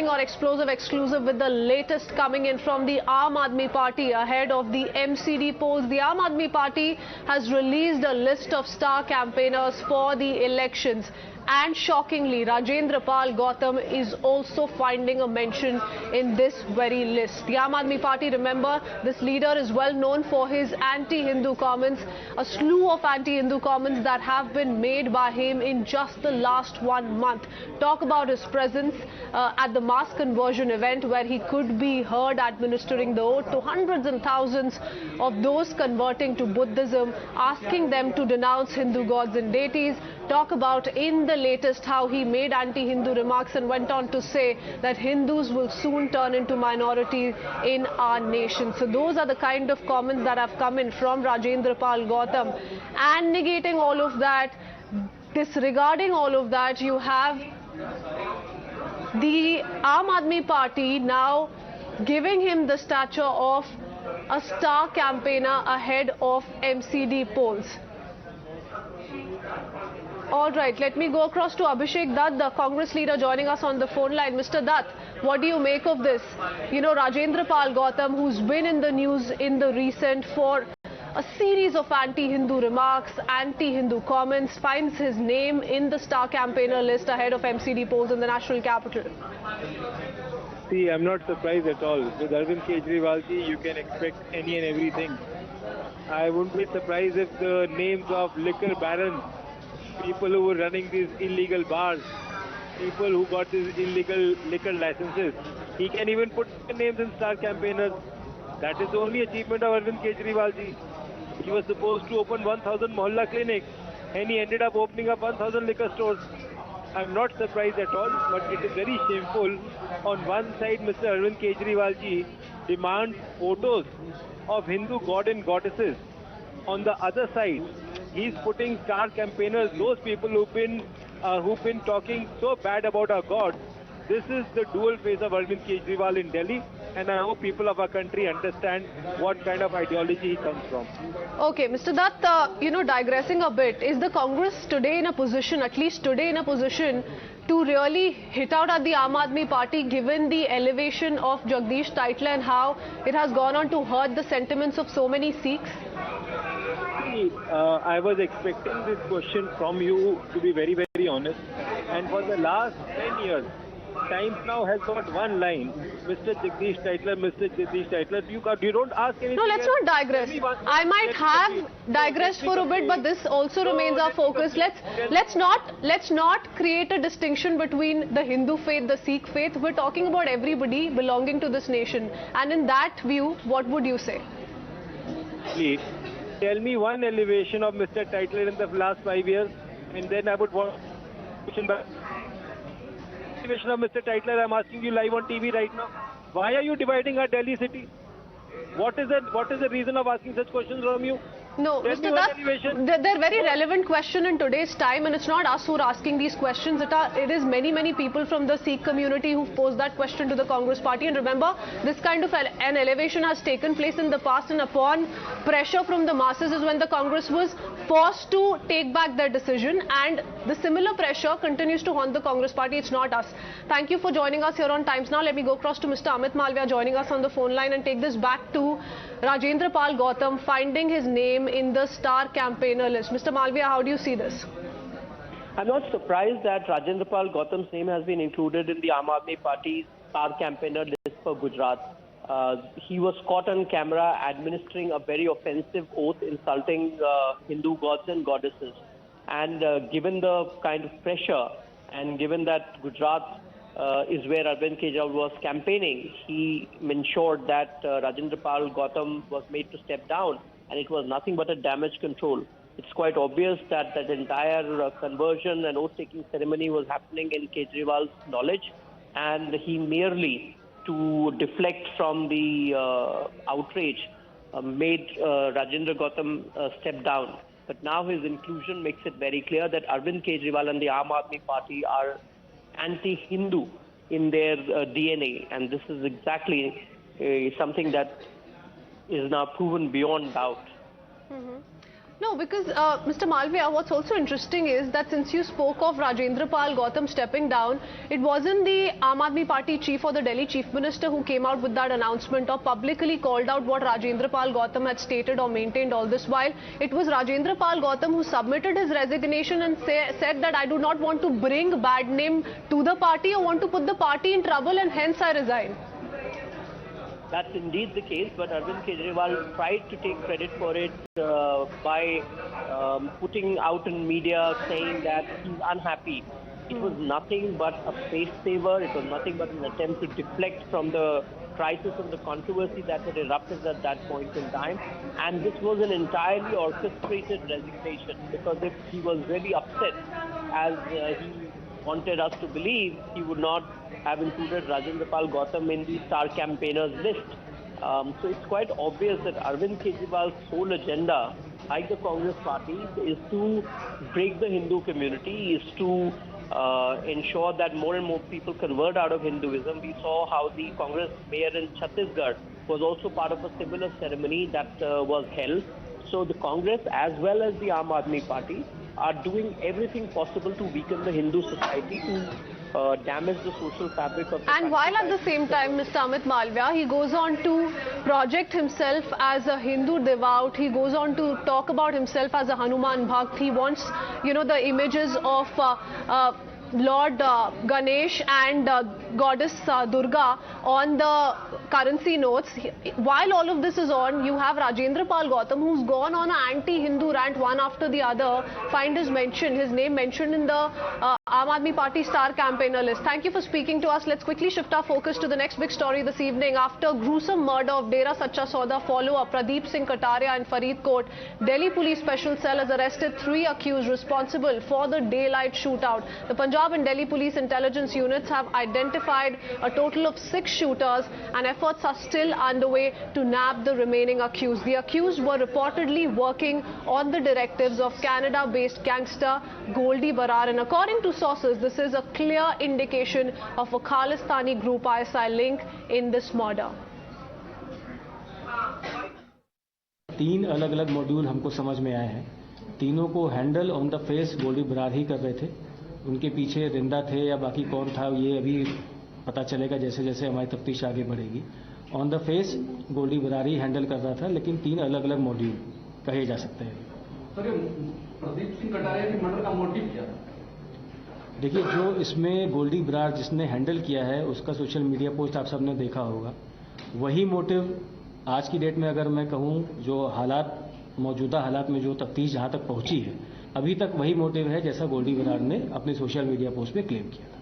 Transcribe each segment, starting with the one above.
morning on Explosive Exclusive with the latest coming in from the Aam Aadmi Party ahead of the MCD polls. The Aam Aadmi Party has released a list of star campaigners for the elections. And shockingly, Rajendra Pal Gautam is also finding a mention in this very list. The Aam Aadmi Party, remember, this leader is well known for his anti-Hindu comments, a slew of anti-Hindu comments that have been made by him in just the last 1 month. Talk about his presence at the mass conversion event where he could be heard administering the oath to hundreds and thousands of those converting to Buddhism, asking them to denounce Hindu gods and deities. Talk about in the latest how he made anti-Hindu remarks and went on to say that Hindus will soon turn into minority in our nation. So those are the kind of comments that have come in from Rajendra Pal Gautam. And negating all of that, disregarding all of that, you have the Aam Aadmi Party now giving him the stature of a star campaigner ahead of MCD polls. All right, let me go across to Abhishek Dutt, the Congress leader, joining us on the phone line. Mr. Dutt, what do you make of this? You know, Rajendra Pal Gautam, who's been in the news in the recent for a series of anti-Hindu remarks, anti-Hindu comments, finds his name in the star campaigner list ahead of MCD polls in the national capital. See, I'm not surprised at all. With Arvind Kejriwal, you can expect any and everything. I wouldn't be surprised if the names of liquor barons, people who were running these illegal bars, people who got these illegal liquor licenses, he can even put their names in star campaigners. That is the only achievement of Arvind Kejriwal ji. He was supposed to open 1,000 mohalla clinics and he ended up opening up 1,000 liquor stores. I'm not surprised at all, but it is very shameful. On one side, Mr. Arvind Kejriwal ji demands photos of Hindu god and goddesses. On the other side, he's putting star campaigners, those people who've been talking so bad about our gods. This is the dual face of Arvind Kejriwal in Delhi, and I hope people of our country understand what kind of ideology he comes from. Okay, Mr. Dutt, digressing a bit, is the Congress today in a position, at least today in a position, to really hit out at the Aam Aadmi Party, given the elevation of Jagdish Titler and how it has gone on to hurt the sentiments of so many Sikhs? I was expecting this question from you, to be very, very honest. And for the last 10 years, Times Now has got one line, Mr. Jagdish Titler, Mr. Jagdish Titler. You don't ask anything. No, let's not digress. I might have digressed for a bit, but this also remains our focus. Let's not create a distinction between the Hindu faith, the Sikh faith. We're talking about everybody belonging to this nation. And in that view, what would you say? Please, tell me one elevation of Mr. Titler in the last 5 years, and then I would want question back. Elevation of Mr. Titler, I'm asking you live on TV right now. Why are you dividing our Delhi city? What is the reason of asking such questions from you? No, Mr. Dutt, they're very relevant question in today's time, and it's not us who are asking these questions. It is many people from the Sikh community who posed that question to the Congress party. And remember, this kind of an elevation has taken place in the past, and upon pressure from the masses is when the Congress was forced to take back their decision, and the similar pressure continues to haunt the Congress party. It's not us. Thank you for joining us here on Times Now. Let me go across to Mr. Amit Malviya joining us on the phone line and take this back to Rajendra Pal Gautam finding his name in the star campaigner list. Mr. Malviya, how do you see this? I'm not surprised that Rajendra Pal Gautam's name has been included in the Aam Aadmi Party's star campaigner list for Gujarat. He was caught on camera administering a very offensive oath insulting Hindu gods and goddesses. And given the kind of pressure and given that Gujarat is where Arvind Kejriwal was campaigning, he ensured that Rajendra Pal Gautam was made to step down, and it was nothing but a damage control. It's quite obvious that that entire conversion and oath-taking ceremony was happening in Kejriwal's knowledge, and he merely, to deflect from the outrage, made Rajendra Gautam step down. But now his inclusion makes it very clear that Arvind Kejriwal and the Aam Aadmi Party are anti-Hindu in their DNA, and this is exactly something that is now proven beyond doubt. No, because Mr. Malviya, what's also interesting is that since you spoke of Rajendra Pal Gautam stepping down, it wasn't the Aam Aadmi Party chief or the Delhi chief minister who came out with that announcement or publicly called out what Rajendra Pal Gautam had stated or maintained all this while. It was Rajendra Pal Gautam who submitted his resignation and said that I do not want to bring bad name to the party or want to put the party in trouble, and hence I resign. That's indeed the case, but Arvind Kejriwal tried to take credit for it by putting out in media saying that he's unhappy. It was nothing but a face saver. It was nothing but an attempt to deflect from the crisis and the controversy that had erupted at that point in time. And this was an entirely orchestrated resignation, because if he was really upset, as he wanted us to believe, he would not have included Rajendra Pal Gautam in the star campaigners list. So it's quite obvious that Arvind Kejriwal's whole agenda, like the Congress party, is to break the Hindu community, is to ensure that more and more people convert out of Hinduism. We saw how the Congress mayor in Chhattisgarh was also part of a similar ceremony that was held. So the Congress, as well as the Aam Aadmi Party, are doing everything possible to weaken the Hindu society, to damage the social fabric of the country. And while at the same time, Mr. Amit Malviya, he goes on to project himself as a Hindu devout. He goes on to talk about himself as a Hanuman Bhakt. He wants, the images of Lord Ganesh and Goddess Durga on the currency notes. While all of this is on, you have Rajendra Pal Gautam, who's gone on an anti-Hindu rant one after the other. Find his name mentioned in the Aam Aadmi Party star campaigner list. Thank you for speaking to us. Let's quickly shift our focus to the next big story this evening. After gruesome murder of Dera Sacha Sauda follower Pradeep Singh Kataria in Faridkot, Delhi Police Special Cell has arrested 3 accused responsible for the daylight shootout. The Punjab and Delhi Police intelligence units have identified a total of 6 shooters, and efforts are still underway to nab the remaining accused. The accused were reportedly working on the directives of Canada-based gangster Goldie Barar, and according to sources, this is a clear indication of a Khalistani group ISI link in this murder. 3 अलग-अलग module हमको समझ में आए हैं. तीनों को handle on the face Goldy Brar ही कर रहे थे. उनके पीछे रिंदा थे या बाकी कौन था, ये अभी पता चलेगा जैसे जैसे हमारी तफ्तीश आगे बढ़ेगी. On the face Goldy Brar ही हैंडल कर रहा था, लेकिन 3 अलग अलग मॉड्यूल कहे जा सकते हैं. सर, प्रदीप सिंह कटारिया की मर्डर का मोटिव क्या था? देखिए, जो इसमें गोल्डी बरार जिसने हैंडल किया है, उसका सोशल मीडिया पोस्ट आप सबने देखा होगा. वही मोटिव आज की डेट में अगर मैं कहूं, जो हालात मौजूदा हालात में जो तफ्तीश जहां तक पहुंची है, अभी तक वही मोटिव है जैसा गोल्डी बरार ने अपने सोशल मीडिया पोस्ट में क्लेम किया था.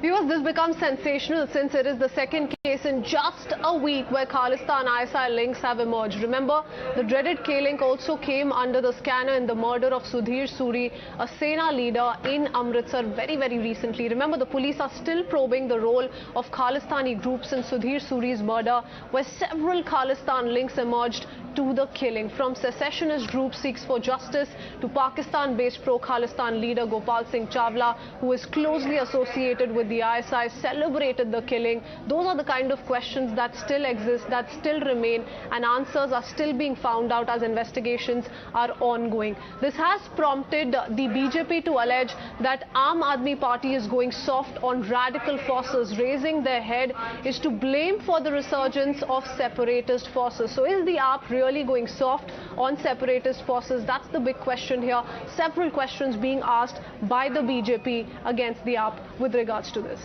Viewers, this becomes sensational since it is the second case in just a week where Khalistan ISI links have emerged. Remember, the dreaded K-link also came under the scanner in the murder of Sudhir Suri, a Sena leader in Amritsar very, very recently. Remember, the police are still probing the role of Khalistani groups in Sudhir Suri's murder, where several Khalistan links emerged to the killing. From secessionist group Seeks for Justice to Pakistan-based pro-Khalistan leader Gopal Singh Chawla, who is closely associated with the ISI, celebrated the killing. Those are the kind of questions that still exist, that still remain, and answers are still being found out as investigations are ongoing. This has prompted the BJP to allege that Aam Aadmi Party is going soft on radical forces. Raising their head is to blame for the resurgence of separatist forces. So is the AAP really going soft on separatist forces? That's the big question here. Several questions being asked by the BJP against the AAP with regards to this.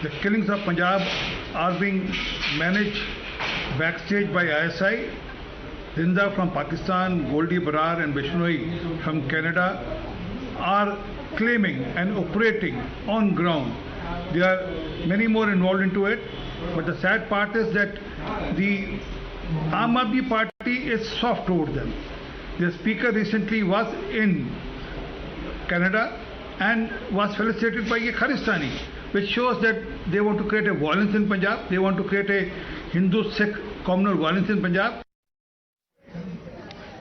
The killings of Punjab are being managed backstage by ISI. Rinda from Pakistan, Goldie Barar and Bishnoi from Canada are claiming and operating on ground. There are many more involved into it, but the sad part is that the Aam Aadmi Party is soft toward them. Their speaker recently was in Canada and was felicitated by a Khalistani, which shows that they want to create a violence in Punjab. They want to create a Hindu-Sikh communal violence in Punjab.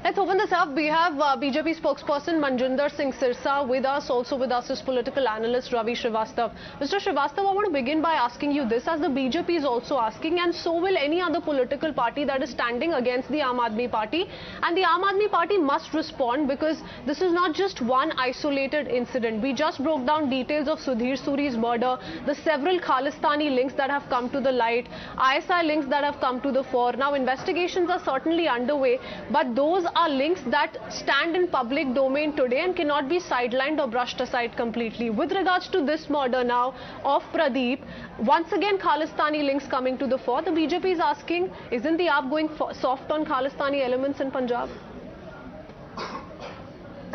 Let's open this up. We have BJP spokesperson Manjinder Singh Sirsa with us. Also with us is political analyst Ravi Srivastava. Mr. Srivastava, I want to begin by asking you this, as the BJP is also asking, and so will any other political party that is standing against the Aam Aadmi Party. And the Aam Aadmi Party must respond, because this is not just one isolated incident. We just broke down details of Sudhir Suri's murder, the several Khalistani links that have come to the light, ISI links that have come to the fore. Now, investigations are certainly underway, but those are links that stand in public domain today and cannot be sidelined or brushed aside completely. With regards to this murder now of Pradeep, once again Khalistani links coming to the fore. The BJP is asking, isn't the AAP going soft on Khalistani elements in Punjab?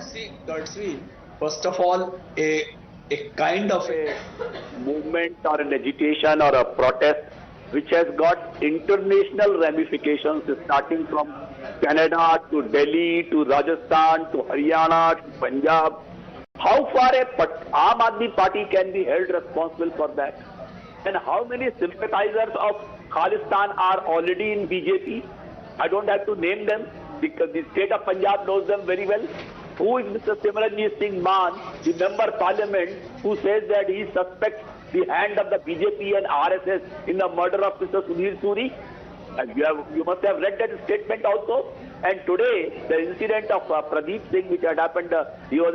See, Kritsween, first of all, a kind of a movement or an agitation or a protest which has got international ramifications, starting from Canada to Delhi to Rajasthan to Haryana to Punjab. How far a Aam Aadmi Party can be held responsible for that? And how many sympathizers of Khalistan are already in BJP? I don't have to name them because the state of Punjab knows them very well. Who is Mr. Simranjit Singh Man, the member parliament, who says that he suspects the hand of the BJP and RSS in the murder of Mr. Sudhir Suri? You must have read that statement also. And today, the incident of Pradeep Singh, which had happened, he was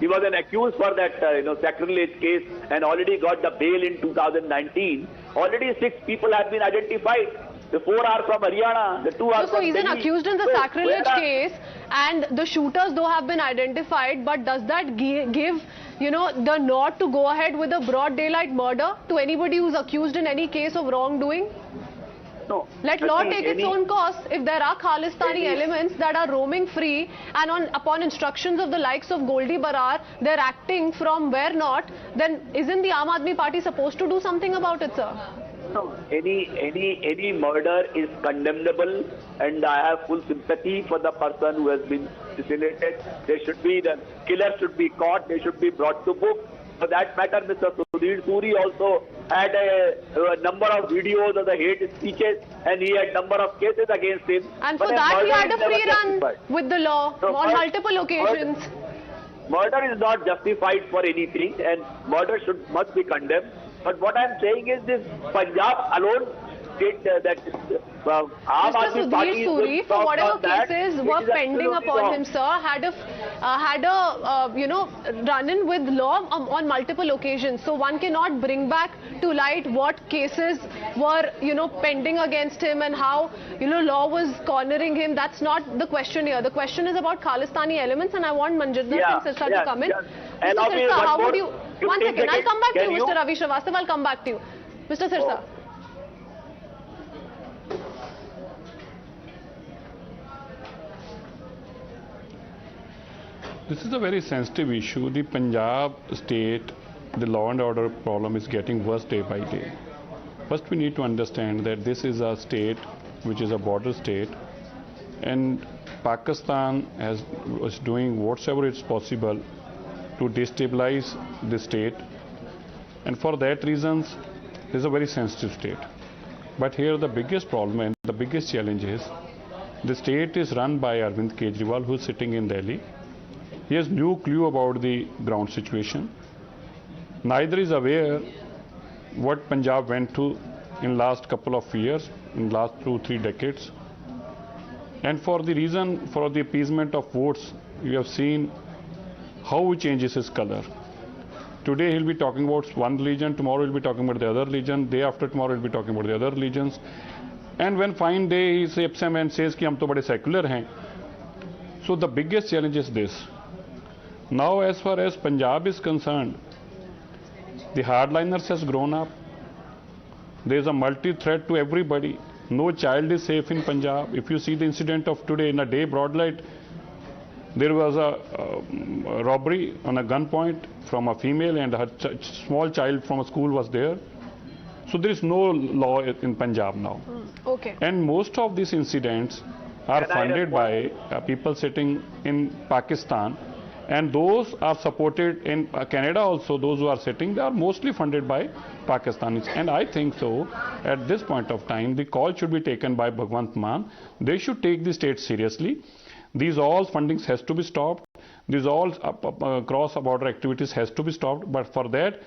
he was an accused for that sacrilege case and already got the bail in 2019. Already 6 people have been identified. The 4 are from Haryana, the 2 are from So he's an Delhi. accused in the sacrilege case, and the shooters though have been identified, but does that give, the nod to go ahead with a broad daylight murder to anybody who's accused in any case of wrongdoing? No. Let law take its own course. If there are Khalistani elements that are roaming free and upon instructions of the likes of Goldi Barar, they're acting from where not, then isn't the Aam Aadmi Party supposed to do something about it, sir? No, any murder is condemnable, and I have full sympathy for the person who has been assassinated. The killer should be caught, they should be brought to book. For that matter, Mr. Sudhir Suri also had a number of videos of the hate speeches, and he had number of cases against him. And for that he had a free run with the law on multiple occasions. Murder is not justified for anything, and murder must be condemned. But what I am saying is this Punjab alone state that Aam Aadmi Party Mr. Sudhir Suri, for whatever cases were pending upon him, sir, had a run-in with law on multiple occasions. So one cannot bring back to light what cases were, pending against him and how, law was cornering him. That's not the question here. The question is about Khalistani elements, and I want Manjinder Singh Sirsa to come in. Mr. Sirsa, how would you... One second, I'll come back to you, Mr. Ravi Srivastava. I'll come back to you. Mr. Sirsa. This is a very sensitive issue. The Punjab state, the law and order problem is getting worse day by day. First, we need to understand that this is a state which is a border state, and Pakistan was doing whatever is possible to destabilize the state, and for that reasons, this is a very sensitive state. But here the biggest problem and the biggest challenge is the state is run by Arvind Kejriwal, who is sitting in Delhi. He has no clue about the ground situation. Neither is aware what Punjab went through in last couple of years, in last 2-3 decades. And for the reason, for the appeasement of votes, you have seen how he changes his color. Today he'll be talking about one religion, tomorrow he'll be talking about the other religion, day after tomorrow he'll be talking about the other religions. And when fine day he steps him and says कि हम तो बड़े secular हैं. So the biggest challenge is this. Now as far as Punjab is concerned, the hardliners has grown up. There is a multi-threat to everybody. No child is safe in Punjab. If you see the incident of today in a day broad light, there was a robbery on a gunpoint from a female, and her small child from a school was there. So there is no law in Punjab now. Okay. And most of these incidents are funded by people sitting in Pakistan, And those are supported in Canada also, those who are sitting, they are mostly funded by Pakistanis. And I think so, at this point of time, the call should be taken by Bhagwant Mann. They should take the state seriously. These all fundings has to be stopped. These all cross-border activities has to be stopped. But for that,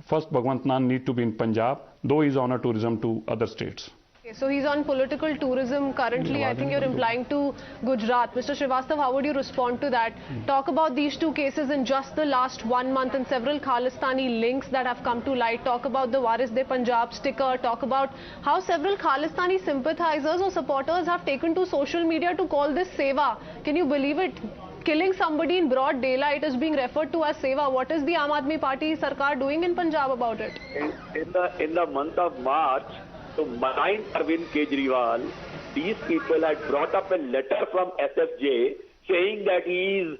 first Bhagwant Mann need to be in Punjab, though he is on a tourism to other states. Okay, so he's on political tourism currently. I think you're implying to Gujarat. Mr. Srivastava, how would you respond to that? Talk about these two cases in just the last 1 month and several Khalistani links that have come to light. Talk about the Waris De Punjab sticker. Talk about how several Khalistani sympathizers or supporters have taken to social media to call this seva. Can you believe it? Killing somebody in broad daylight is being referred to as seva. What is the Aam Aadmi Party Sarkar doing in Punjab about it? In the month of March, to mind Arvind Kejriwal, these people had brought up a letter from SFJ saying that he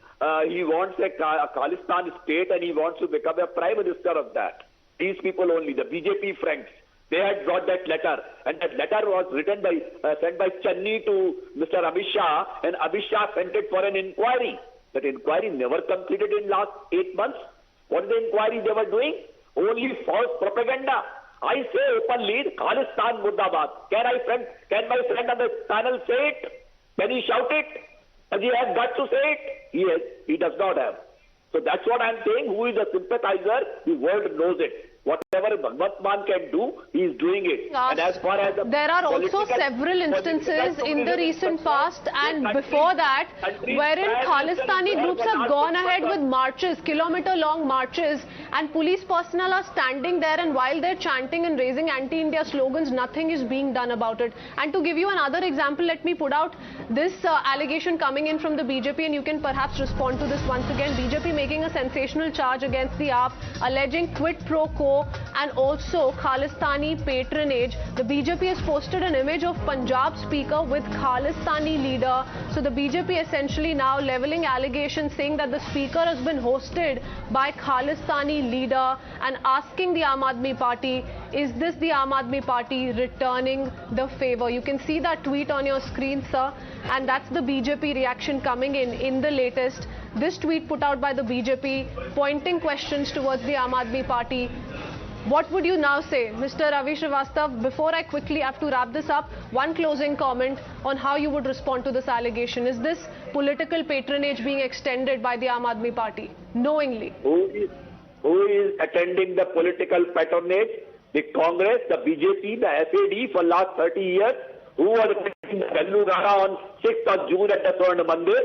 wants a Khalistan state and he wants to become a prime minister of that. These people only, the BJP friends, they had brought that letter, and that letter was written by sent by Channi to Mr. Amit Shah, and Amit Shah sent it for an inquiry. That inquiry never completed in last 8 months. What is the inquiry they were doing? Only false propaganda. I say openly, Khalistan Murdabad. Can my friend on the panel say it? Can he shout it? Does he have got to say it? He does not have. So that's what I'm saying. Who is a sympathizer? The world knows it. Whatever Bhagwant Mann can do, he is doing it. And as far as there are also several instances in the recent past and before that wherein Khalistani groups have gone ahead with marches, kilometer-long marches, and police personnel are standing there, and while they're chanting and raising anti-India slogans, nothing is being done about it. And to give you another example, let me put out this allegation coming in from the BJP, and you can perhaps respond to this once again. BJP making a sensational charge against the AAP, alleging quid pro quo and also Khalistani patronage. The BJP has posted an image of Punjab speaker with Khalistani leader. So the BJP essentially now leveling allegations saying that the speaker has been hosted by Khalistani leader and asking the Aam Aadmi Party, is this the Aam Aadmi Party returning the favor? You can see that tweet on your screen, sir, and that's the BJP reaction coming in the latest. This tweet put out by the BJP pointing questions towards the Aam Aadmi Party. What would you now say? Mr. Ravi Srivastava, before I quickly have to wrap this up, one closing comment on how you would respond to this allegation. Is this political patronage being extended by the Aam Aadmi Party, knowingly? Who is attending the political patronage? The Congress, the BJP, the SAD for last 30 years, who was attending the Gallu Gara on 6th of June at the Swarna Mandir?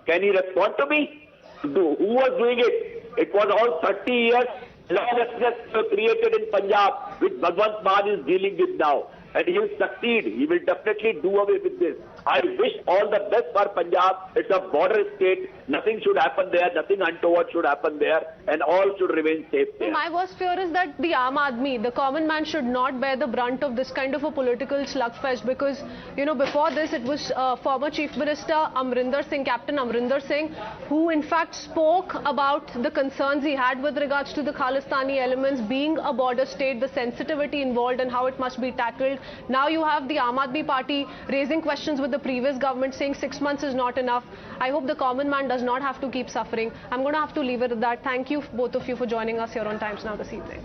Can he respond to me? Who was doing it? It was all 30 years. Lawlessness created in Punjab, which Bhagwant Mann is dealing with now. And he will succeed. He will definitely do away with this. I wish all the best for Punjab. It's a border state. Nothing should happen there. Nothing untoward should happen there. And all should remain safe there. My worst fear is that the Aam Aadmi, the common man, should not bear the brunt of this kind of a political slugfest. Because, you know, before this, it was former Chief Minister Amrinder Singh, Captain Amrinder Singh, who in fact spoke about the concerns he had with regards to the Khalistani elements being a border state, the sensitivity involved and how it must be tackled. Now you have the Aam Aadmi Party raising questions with the previous government saying 6 months is not enough. I hope the common man does not have to keep suffering. I'm going to have to leave it at that. Thank you, both of you, for joining us here on Times Now this evening.